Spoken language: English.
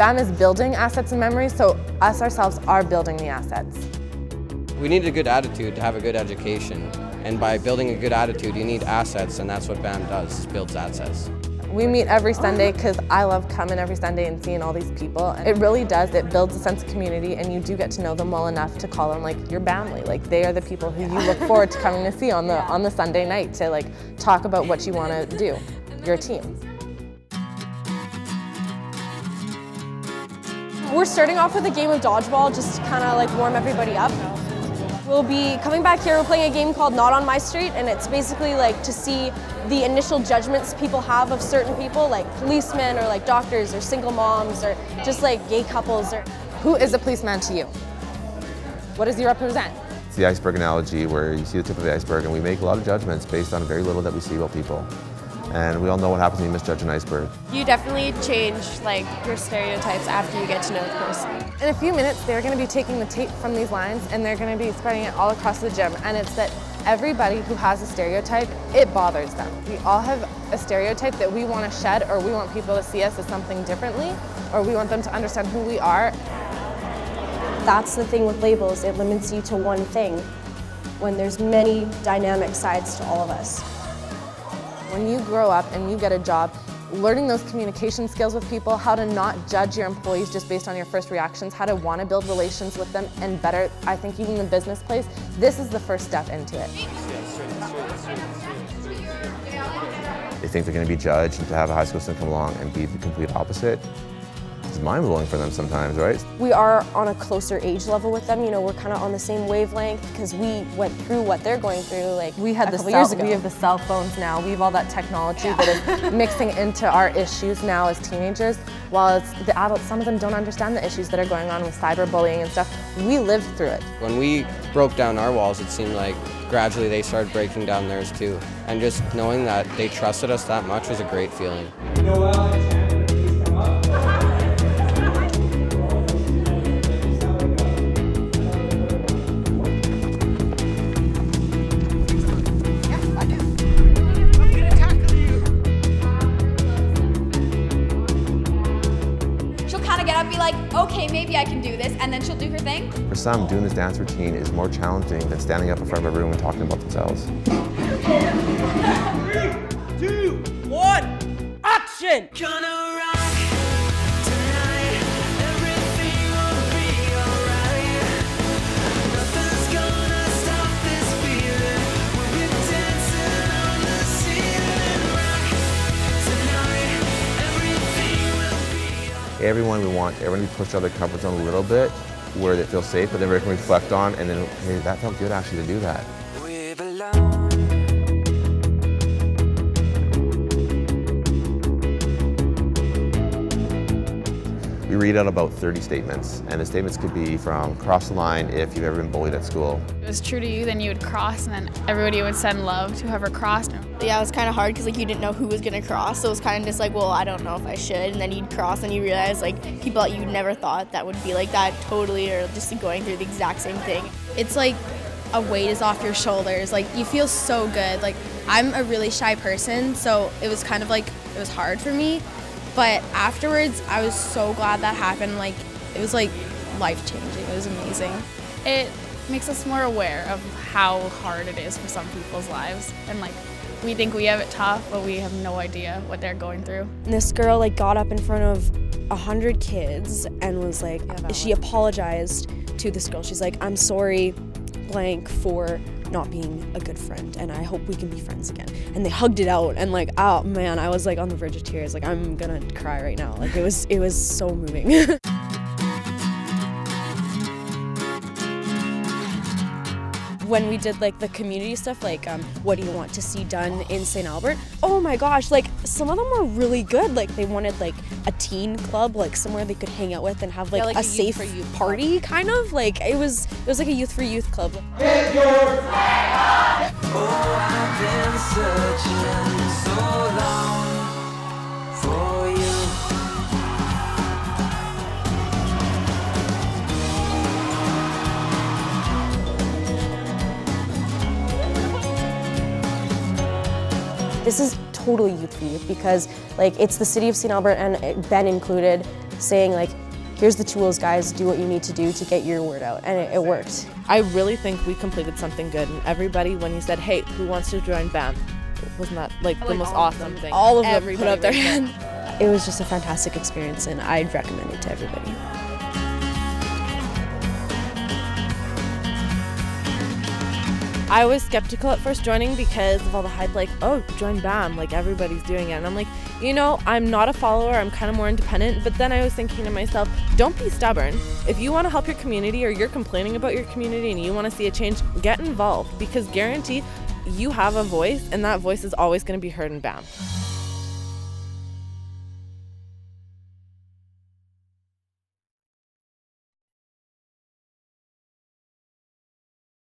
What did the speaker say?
BAM is building assets and memories, so us ourselves are building the assets. We need a good attitude to have a good education. And by building a good attitude, you need assets, and that's what BAM does, builds assets. We meet every Sunday because I love coming every Sunday and seeing all these people. It really does, it builds a sense of community, and you do get to know them well enough to call them like your family. Like they are the people who you look forward to coming to see on the Sunday night to like talk about what you want to do, your team. We're starting off with a game of dodgeball just to kind of like warm everybody up. We'll be coming back here, we're playing a game called Not on My Street, and it's basically like to see the initial judgments people have of certain people, like policemen or like doctors or single moms or just like gay couples. Who is a policeman to you? What does he represent? It's the iceberg analogy where you see the tip of the iceberg and we make a lot of judgments based on very little that we see about people. And we all know what happens when you misjudge an iceberg. You definitely change like your stereotypes after you get to know the person. In a few minutes, they're going to be taking the tape from these lines and they're going to be spreading it all across the gym. And it's that everybody who has a stereotype, it bothers them. We all have a stereotype that we want to shed, or we want people to see us as something differently, or we want them to understand who we are. That's the thing with labels, it limits you to one thing when there's many dynamic sides to all of us. When you grow up and you get a job, learning those communication skills with people, how to not judge your employees just based on your first reactions, how to want to build relations with them, and better, I think, even the business place, this is the first step into it. They think they're going to be judged, and to have a high school student come along and be the complete opposite, it's mind-blowing for them sometimes, right? We are on a closer age level with them, you know, we're kind of on the same wavelength because we went through what they're going through like we had a couple years ago. We have the cell phones now, we have all that technology that is mixing into our issues now as teenagers, while it's the adults, some of them don't understand the issues that are going on with cyberbullying and stuff. We lived through it. When we broke down our walls, it seemed like gradually they started breaking down theirs too. And just knowing that they trusted us that much was a great feeling. Get up and be like, okay, maybe I can do this, and then she'll do her thing. For some, doing this dance routine is more challenging than standing up in front of a room and talking about themselves. 3, 2, 1, action! Everyone, we want everyone to push out their comfort zone a little bit where they feel safe, but then we can reflect on and then, hey, that felt good actually to do that. We read out about 30 statements, and the statements could be from cross the line if you've ever been bullied at school. If it was true to you, then you would cross, and then everybody would send love to whoever crossed. Yeah, it was kind of hard because like you didn't know who was gonna cross, so it was kind of just like, well, I don't know if I should, and then you'd cross and you realize like people that you never thought that would be like that totally, or just going through the exact same thing. It's like a weight is off your shoulders. Like you feel so good. Like I'm a really shy person, so it was kind of like it was hard for me. But afterwards, I was so glad that happened. Like, it was like life-changing. It was amazing. It makes us more aware of how hard it is for some people's lives. And like, we think we have it tough, but we have no idea what they're going through. And this girl like got up in front of 100 kids and was like, she apologized to this girl. She's like, I'm sorry, blank, for not being a good friend, and I hope we can be friends again. And they hugged it out, and like, oh man, I was like on the verge of tears. Like, I'm gonna cry right now. Like, it was so moving. When we did like the community stuff, like what do you want to see done in St. Albert? Oh my gosh, like some of them were really good. Like they wanted like a teen club, like somewhere they could hang out with and have like, a safe party kind of. Like it was like a youth for youth club. Get your flag up! Oh, I've been searching so long for you. This is totally youth for youth because like it's the city of St. Albert and Ben included saying like, here's the tools, guys, do what you need to do to get your word out, and it worked. I really think we completed something good, and everybody, when you said, hey, who wants to join BAM? Wasn't that like the most awesome thing? All of them Everybody put up their raised hand. It was just a fantastic experience, and I'd recommend it to everybody. I was skeptical at first joining because of all the hype, like, oh, join BAM, like everybody's doing it. And I'm like, you know, I'm not a follower, I'm kind of more independent. But then I was thinking to myself, don't be stubborn. If you want to help your community or you're complaining about your community and you want to see a change, get involved, because guaranteed you have a voice and that voice is always going to be heard in BAM.